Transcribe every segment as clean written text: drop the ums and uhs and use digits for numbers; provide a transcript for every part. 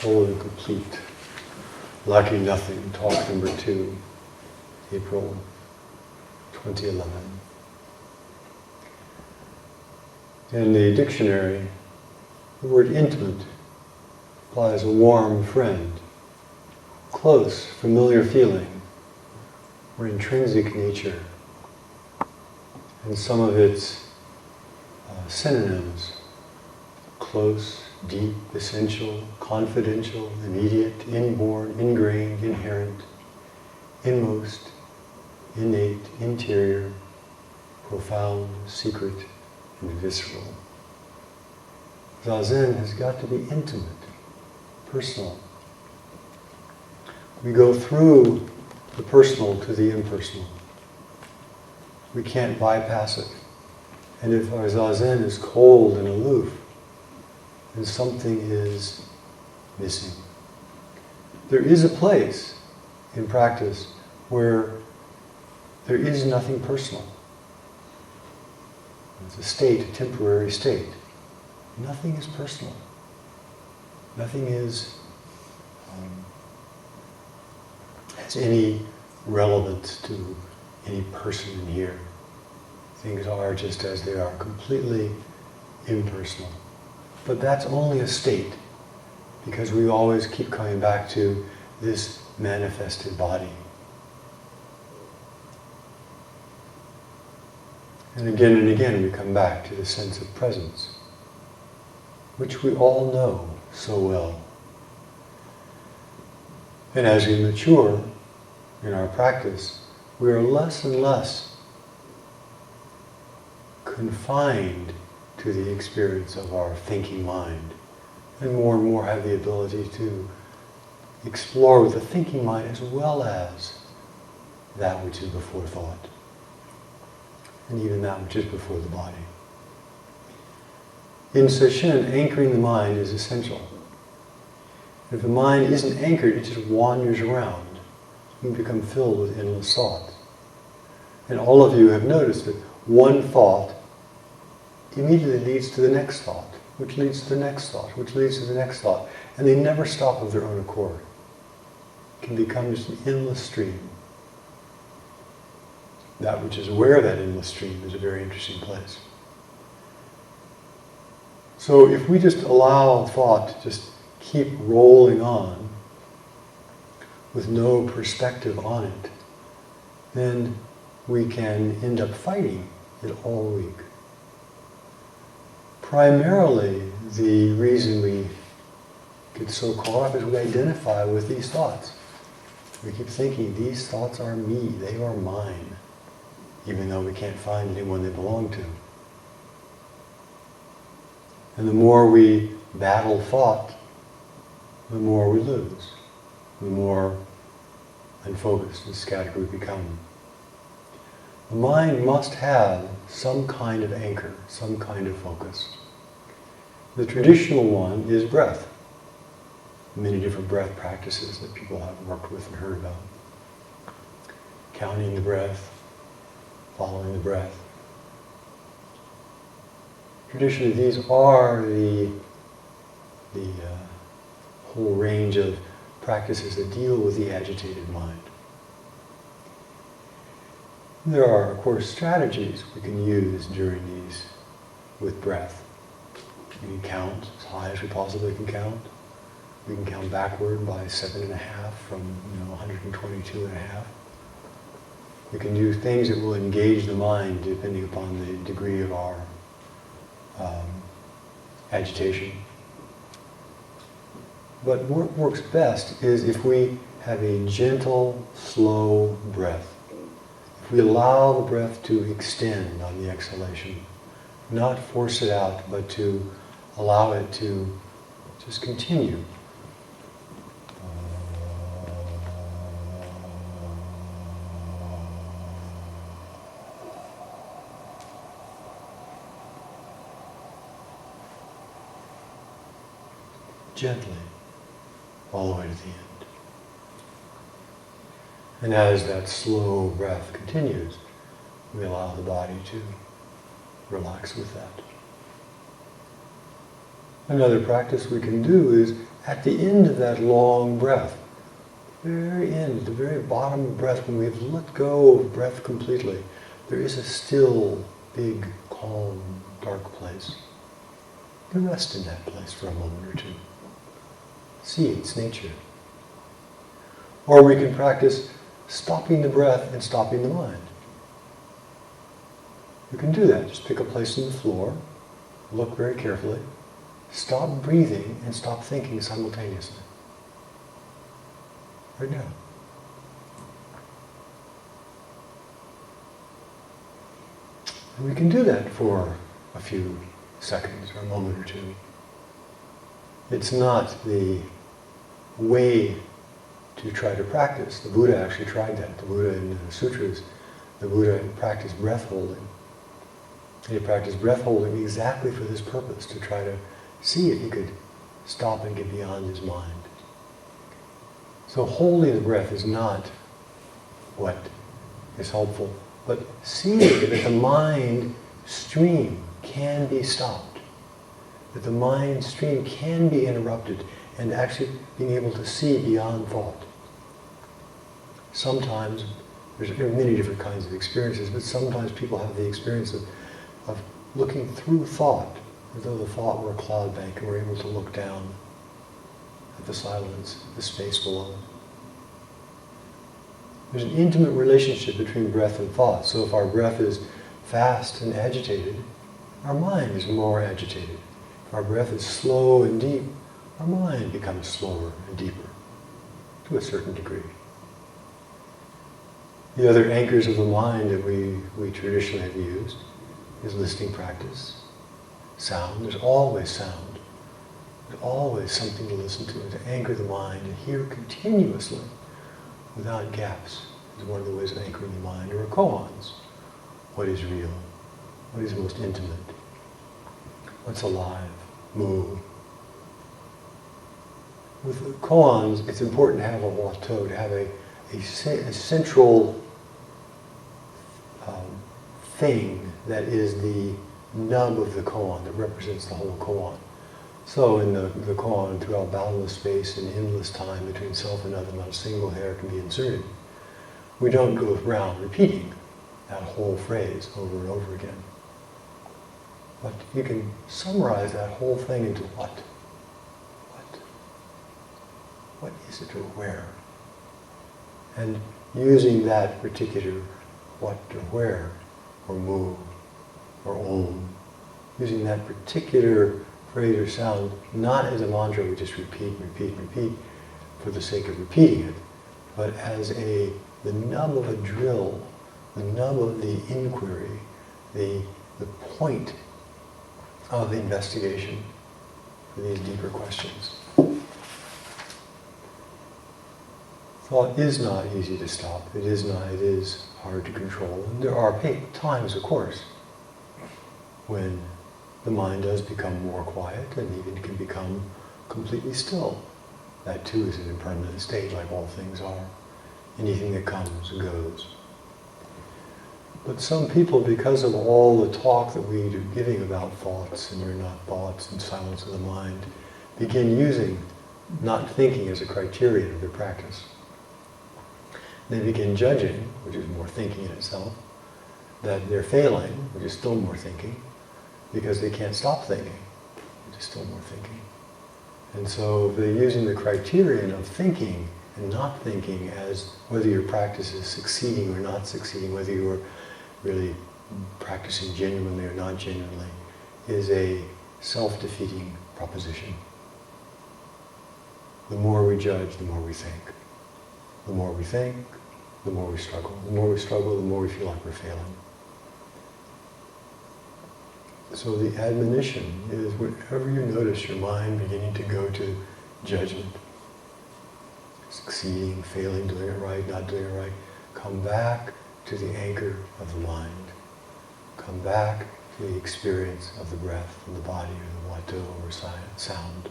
Whole and complete. Lacking nothing. Talk number 2, April 2011. In the dictionary, the word intimate implies a warm friend, close, familiar feeling, or intrinsic nature. And some of its synonyms: close, deep, essential, confidential, immediate, inborn, ingrained, inherent, inmost, innate, interior, profound, secret, and visceral. Zazen has got to be intimate, personal. We go through the personal to the impersonal. We can't bypass it. And if our zazen is cold and aloof, then something is missing. There is a place in practice where there is nothing personal. It's a state, a temporary state. Nothing is personal. Nothing is has any relevance to any person in here. Things are just as they are, completely impersonal. But that's only a state, because we always keep coming back to this manifested body. And again we come back to the sense of presence, which we all know so well. And as we mature in our practice, we are less and less confined to the experience of our thinking mind, and more have the ability to explore with the thinking mind as well as that which is before thought, and even that which is before the body. In Sesshin, anchoring the mind is essential. If the mind isn't anchored, it just wanders around. You can become filled with endless thoughts. And all of you have noticed that one thought immediately leads to the next thought, which leads to the next thought, which leads to the next thought. And they never stop of their own accord. It can become just an endless stream. That which is aware of that endless stream is a very interesting place. So if we just allow thought to just keep rolling on with no perspective on it, then we can end up fighting it all week. Primarily, the reason we get so caught up is we identify with these thoughts. We keep thinking, these thoughts are me, they are mine, even though we can't find anyone they belong to. And the more we battle thought, the more we lose, the more unfocused and scattered we become. The mind must have some kind of anchor, some kind of focus. The traditional one is breath. Many different breath practices that people have worked with and heard about. Counting the breath, following the breath. Traditionally, these are the whole range of practices that deal with the agitated mind. There are, of course, strategies we can use during these with breath. We can count as high as we possibly can count. We can count backward by 7.5 from 122.5. We can do things that will engage the mind depending upon the degree of our agitation. But what works best is if we have a gentle, slow breath. If we allow the breath to extend on the exhalation, not force it out, but to allow it to just continue. Gently, all the way to the end. And as that slow breath continues, we allow the body to relax with that. Another practice we can do is at the end of that long breath, very end, the very bottom of breath, when we've let go of breath completely, there is a still, big, calm, dark place. You rest in that place for a moment or two. See its nature. Or we can practice stopping the breath and stopping the mind. You can do that. Just pick a place on the floor, look very carefully, stop breathing and stop thinking simultaneously. Right now. And we can do that for a few seconds or a moment or two. It's not the way to try to practice. The Buddha actually tried that. The Buddha in the sutras, the Buddha practiced breath holding. And he practiced breath holding exactly for this purpose, to try to see if he could stop and get beyond his mind. So holding the breath is not what is helpful, but seeing that the mind stream can be stopped, that the mind stream can be interrupted, and actually being able to see beyond thought. Sometimes, there are many different kinds of experiences, but sometimes people have the experience of looking through thought, as though the thought were a cloud bank, and we're able to look down at the silence, the space below. There's an intimate relationship between breath and thought. So if our breath is fast and agitated, our mind is more agitated. If our breath is slow and deep, our mind becomes slower and deeper, to a certain degree. The other anchors of the mind that we traditionally have used is listening practice, sound. There's always sound. There's always something to listen to anchor the mind and hear continuously without gaps is one of the ways of anchoring the mind. Or koans. What is real? What is most intimate? What's alive? Move. With the koans, it's important to have a wato, to have a central thing that is the nub of the koan, that represents the whole koan. So in the koan, throughout boundless space and endless time between self and other, not a single hair can be inserted. We don't go around repeating that whole phrase over and over again. But you can summarize that whole thing into what? What is it or where? And using that particular what or where, or move, or om, using that particular phrase or sound, not as a mantra we just repeat for the sake of repeating it, but as the nub of a drill, the nub of the inquiry, the point of investigation for these deeper questions. Thought is not easy to stop. It is hard to control. And there are times, of course, when the mind does become more quiet and even can become completely still. That too is an impermanent state, like all things are. Anything that comes goes. But some people, because of all the talk that we are giving about thoughts, and they're not thoughts, and silence of the mind, begin using not thinking as a criterion of their practice. They begin judging, which is more thinking in itself, that they're failing, which is still more thinking, because they can't stop thinking, which is still more thinking. And so they're using the criterion of thinking and not thinking as whether your practice is succeeding or not succeeding, whether you're really practicing genuinely or not genuinely, is a self-defeating proposition. The more we judge, the more we think. The more we think, the more we struggle. The more we struggle, the more we feel like we're failing. So the admonition is, whenever you notice your mind beginning to go to judgment, succeeding, failing, doing it right, not doing it right, come back to the anchor of the mind. Come back to the experience of the breath and the body, or the wato, or sound.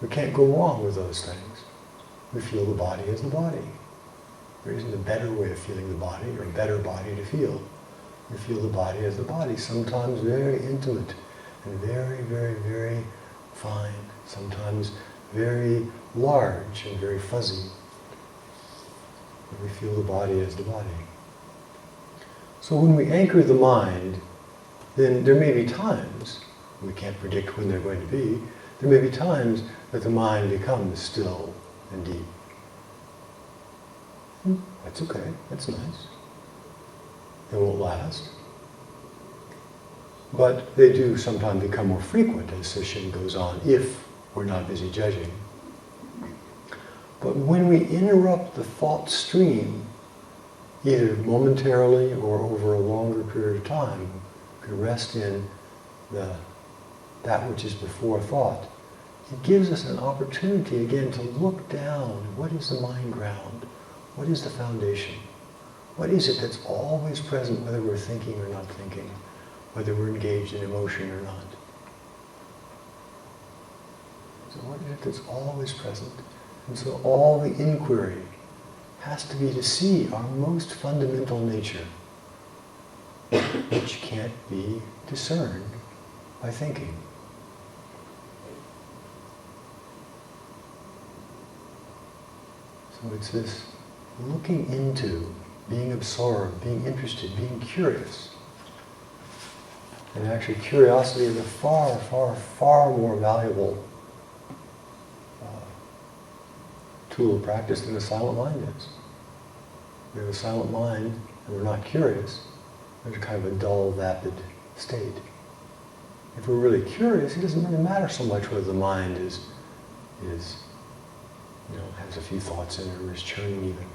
We can't go wrong with those things. We feel the body as the body. There isn't a better way of feeling the body, or a better body to feel. We feel the body as the body, sometimes very intimate and very, very, very fine, sometimes very large and very fuzzy. And we feel the body as the body. So when we anchor the mind, then there may be times, we can't predict when they're going to be, there may be times that the mind becomes still and deep. That's okay, that's nice. They won't last. But they do sometimes become more frequent as Sesshin goes on, if we're not busy judging. But when we interrupt the thought stream, either momentarily or over a longer period of time, we can rest in that which is before thought. It gives us an opportunity again to look down. What is the mind ground? What is the foundation? What is it that's always present, whether we're thinking or not thinking, whether we're engaged in emotion or not? So what is it that's always present? And so all the inquiry has to be to see our most fundamental nature, which can't be discerned by thinking. So it's this looking into, being absorbed, being interested, being curious. And actually curiosity is a far, far, far more valuable tool of practice than a silent mind is. We have a silent mind and we're not curious. There's kind of a dull, vapid state. If we're really curious, it doesn't really matter so much whether the mind is has a few thoughts in it or is churning even.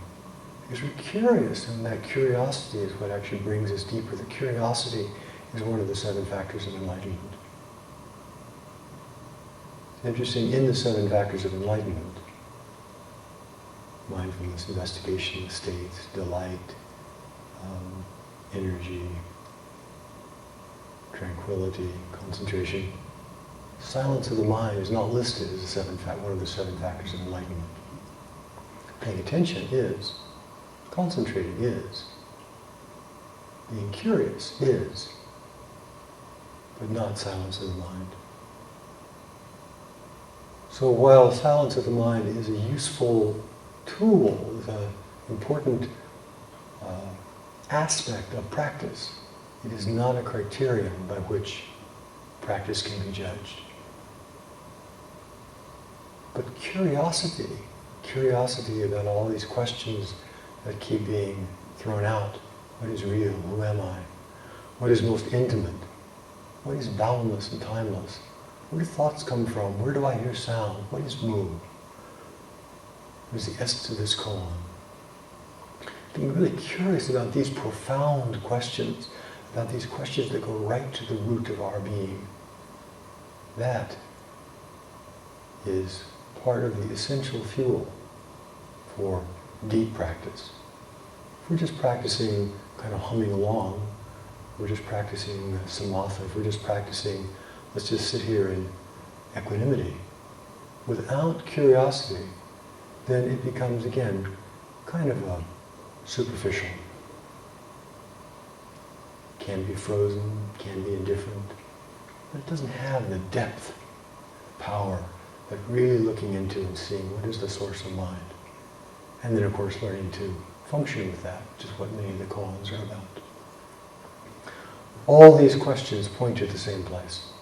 Because we're curious, and that curiosity is what actually brings us deeper. The curiosity is one of the 7 factors of enlightenment. It's interesting, in the 7 factors of enlightenment, mindfulness, investigation of states, delight, energy, tranquility, concentration. Silence of the mind is not listed as one of the 7 factors of enlightenment. Paying attention is. Concentrating is. Being curious is. But not silence of the mind. So while silence of the mind is a useful tool, is an important aspect of practice, it is not a criterion by which practice can be judged. But curiosity about all these questions that keep being thrown out. What is real? Who am I? What is most intimate? What is boundless and timeless? Where do thoughts come from? Where do I hear sound? What is moved? What is the essence of this koan? Being really curious about these profound questions, about these questions that go right to the root of our being, that is part of the essential fuel for deep practice. If we're just practicing kind of humming along, we're just practicing samatha, if we're just practicing, let's just sit here in equanimity, without curiosity, then it becomes, again, kind of superficial. Can be frozen, can be indifferent, but it doesn't have the depth, power, that really looking into and seeing what is the source of mind. And then, of course, learning to function with that, which is what many of the koans are about. All these questions point to the same place.